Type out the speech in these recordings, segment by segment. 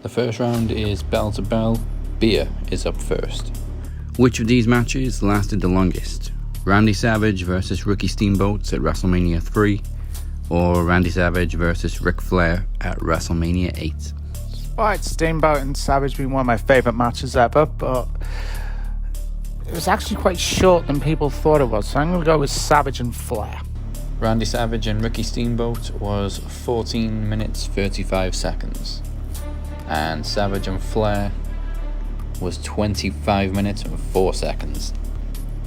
The first round is bell to bell. Beer is up first. Which of these matches lasted the longest? Randy Savage versus Ricky Steamboat at WrestleMania 3, or Randy Savage versus Ric Flair at WrestleMania 8? Despite Steamboat and Savage being one of my favourite matches ever, but it was actually quite short than people thought it was, so I'm going to go with Savage and Flair. Randy Savage and Ricky Steamboat was 14 minutes 35 seconds. And Savage and Flair was 25 minutes and 4 seconds.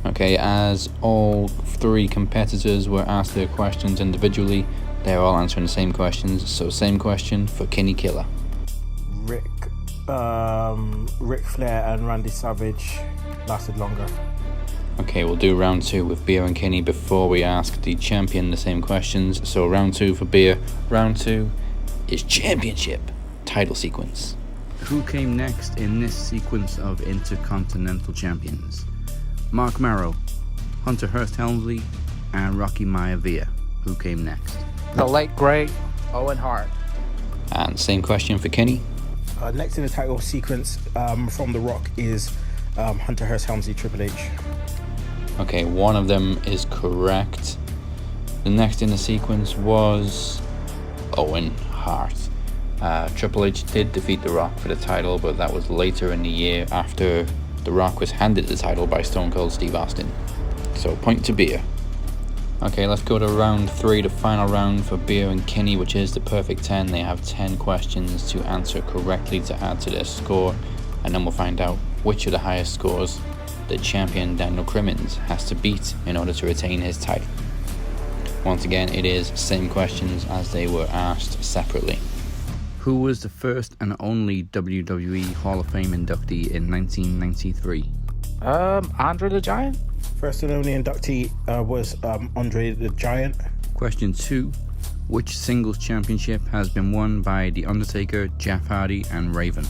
Okay, as all three competitors were asked their questions individually, they're all answering the same questions, so same question for Kinny, Killa. Ric Flair and Randy Savage lasted longer. Okay, we'll do round 2 with Beer and Kinny before we ask the champion the same questions. So round 2 for Beer. Round 2 is championship title sequence. Who came next in this sequence of Intercontinental Champions? Mark Marrow, Hunter Hearst Helmsley, and Rocky Maivia. Who came next? The late great Owen Hart. And same question for Kinny. Next in the title sequence from The Rock is Hunter Hearst Helmsley, Triple H. Okay, one of them is correct. The next in the sequence was Owen Hart. Triple H did defeat The Rock for the title, but that was later in the year after The Rock was handed the title by Stone Cold Steve Austin. So point to Beer. Okay, let's go to round 3, the final round for Beer and Kinny, which is the perfect 10. They have 10 questions to answer correctly to add to their score, and then we'll find out which of the highest scores the champion Daniel Crimmins has to beat in order to retain his title. Once again, it is same questions as they were asked separately. Who was the first and only WWE Hall of Fame inductee in 1993? Andre the Giant? First and only inductee was Andre the Giant. Question 2. Which singles championship has been won by The Undertaker, Jeff Hardy, and Raven?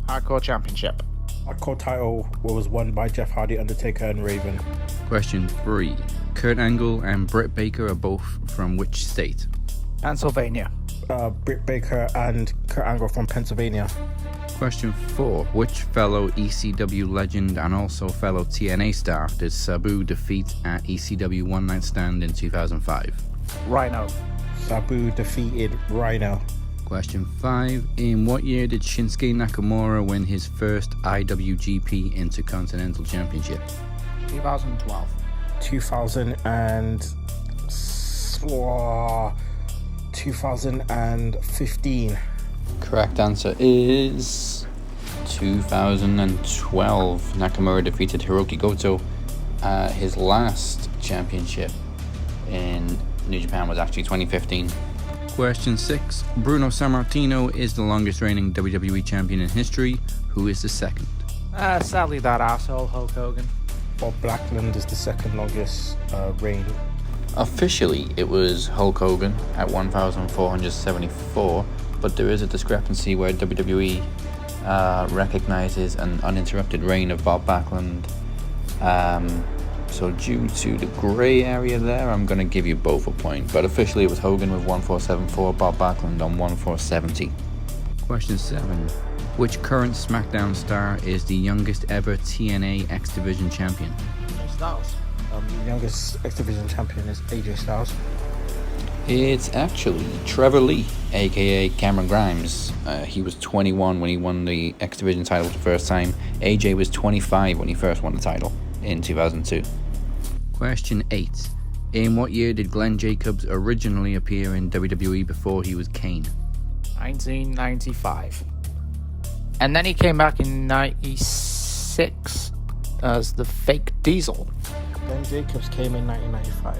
Hardcore Championship. Hardcore title was won by Jeff Hardy, Undertaker, and Raven. Question 3. Kurt Angle and Britt Baker are both from which state? Pennsylvania. Britt Baker and Kurt Angle from Pennsylvania. Question 4. Which fellow ECW legend and also fellow TNA star did Sabu defeat at ECW One Night Stand in 2005? Rhino. Sabu defeated Rhino. Question 5. In what year did Shinsuke Nakamura win his first IWGP Intercontinental Championship? 2012. 2015. Correct answer is 2012. Nakamura defeated Hiroki Goto. His last championship in New Japan was actually 2015. Question 6. Bruno Sammartino is the longest reigning WWE champion in history. Who is the second? Sadly, that asshole Hulk Hogan. Bob Backlund is the second longest reign. Officially, it was Hulk Hogan at 1,474, but there is a discrepancy where WWE recognizes an uninterrupted reign of Bob Backlund. So due to the grey area there, I'm going to give you both a point. But officially it was Hogan with 1,474, Bob Backlund on 1,470. Question 7. Which current SmackDown star is the youngest ever TNA X Division champion? Styles. The youngest X Division champion is AJ Styles. It's actually Trevor Lee, aka Cameron Grimes. He was 21 when he won the X Division title for the first time. AJ was 25 when he first won the title in 2002. Question 8. In what year did Glenn Jacobs originally appear in WWE before he was Kane? 1995. And then he came back in 96 as the fake Diesel. Glenn Jacobs came in 1995.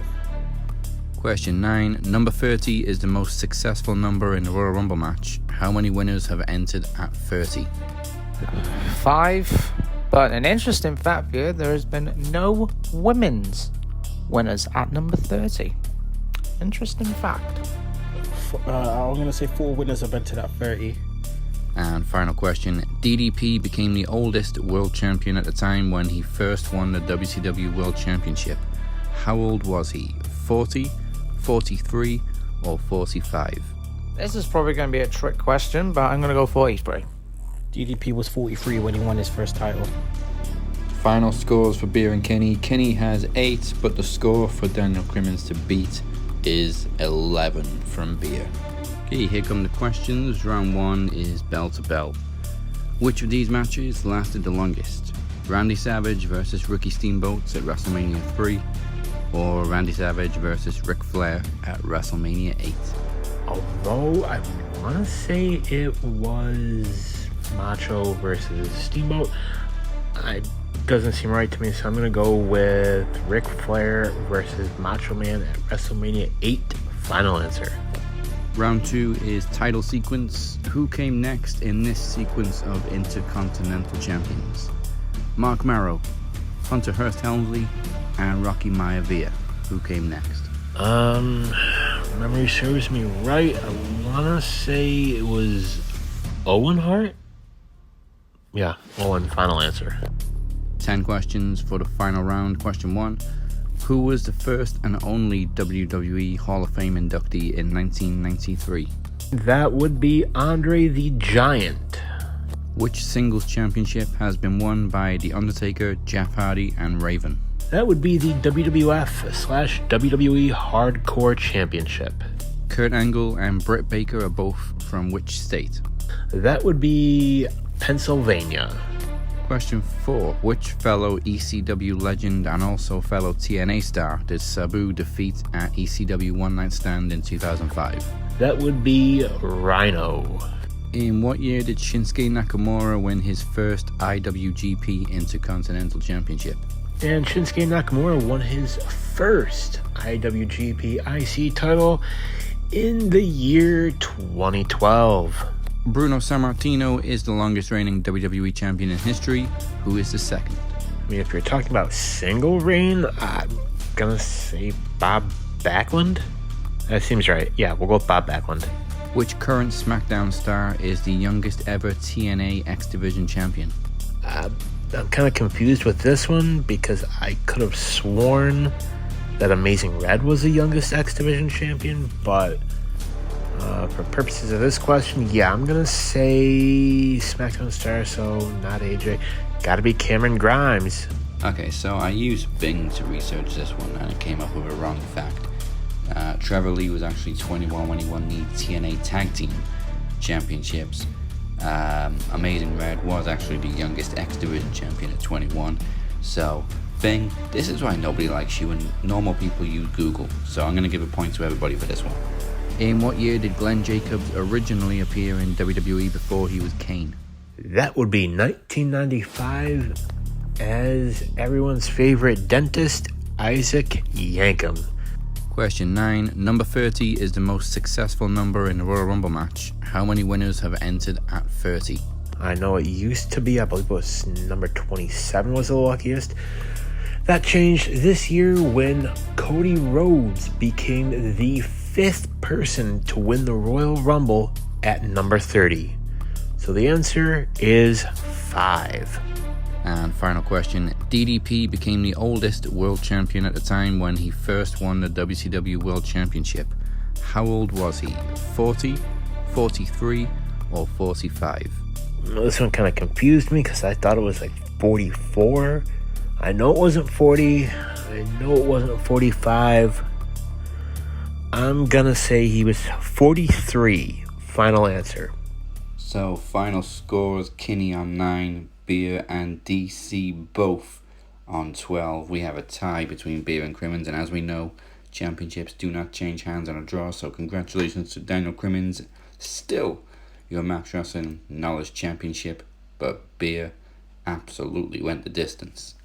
Question 9. Number 30 is the most successful number in the Royal Rumble match. How many winners have entered at 30? 5. But an interesting fact here, there has been no women's winners at number 30. Interesting fact. I'm going to say 4 winners have entered at 30. And final question. DDP became the oldest world champion at the time when he first won the WCW World Championship. How old was he? 40, 43, or 45? This is probably going to be a trick question, but I'm going to go 43. DDP was 43 when he won his first title. Final scores for Beer and Kinny. Kinny has 8, but the score for Daniel Crimmins to beat is 11 from Beer. Okay, here come the questions. Round 1 is bell to bell. Which of these matches lasted the longest? Randy Savage versus Ricky Steamboat at WrestleMania 3, or Randy Savage versus Ric Flair at WrestleMania 8? Although I want to say it was Macho versus Steamboat, it doesn't seem right to me, so I'm going to go with Ric Flair versus Macho Man at WrestleMania 8. Final answer. Round 2 is title sequence. Who came next in this sequence of Intercontinental Champions? Mark Marrow, Hunter Hearst Helmsley, and Rocky Maivia. Who came next? Memory serves me right. I want to say it was Owen Hart? Yeah, Owen. Final answer. 10 questions for the final round. Question 1. Who was the first and only WWE Hall of Fame inductee in 1993? That would be Andre the Giant. Which singles championship has been won by The Undertaker, Jeff Hardy, and Raven? That would be the WWF/WWE Hardcore Championship. Kurt Angle and Britt Baker are both from which state? That would be Pennsylvania. Question 4. Which fellow ECW legend and also fellow TNA star did Sabu defeat at ECW One Night Stand in 2005? That would be Rhino. In what year did Shinsuke Nakamura win his first IWGP Intercontinental Championship? And Shinsuke Nakamura won his first IWGP IC title in the year 2012. Bruno Sammartino is the longest reigning WWE champion in history. Who is the second? I mean, if you're talking about single reign, I'm gonna say Bob Backlund. That seems right. Yeah, we'll go with Bob Backlund. Which current SmackDown star is the youngest ever TNA X Division champion? I'm kind of confused with this one because I could have sworn that Amazing Red was the youngest X Division champion, but for purposes of this question, yeah, I'm gonna say SmackDown star, so not AJ. Gotta be Cameron Grimes. Okay, so I used Bing to research this one and it came up with a wrong fact. Trevor Lee was actually 21 when he won the TNA Tag Team Championships. Amazing Red was actually the youngest X Division champion at 21. So, Bing, this is why nobody likes you and normal people use Google. So I'm going to give a point to everybody for this one. In what year did Glenn Jacobs originally appear in WWE before he was Kane? That would be 1995 as everyone's favorite dentist, Isaac Yankem. Question 9. Number 30 is the most successful number in the Royal Rumble match. How many winners have entered at 30? I know it used to be, I believe it was number 27 was the luckiest. That changed this year when Cody Rhodes became the 5th person to win the Royal Rumble at number 30. So the answer is 5. And final question. DDP became the oldest world champion at the time when he first won the WCW World Championship. How old was he? 40, 43, or 45? This one kind of confused me because I thought it was like 44. I know it wasn't 40. I know it wasn't 45. I'm gonna say he was 43. Final answer. So final scores: Kinny on 9, Beer and DC both on 12. We have a tie between Beer and Crimmins, and as we know, championships do not change hands on a draw. So congratulations to Daniel Crimmins, still your Max Wrestling Knowledge Championship, but Beer absolutely went the distance.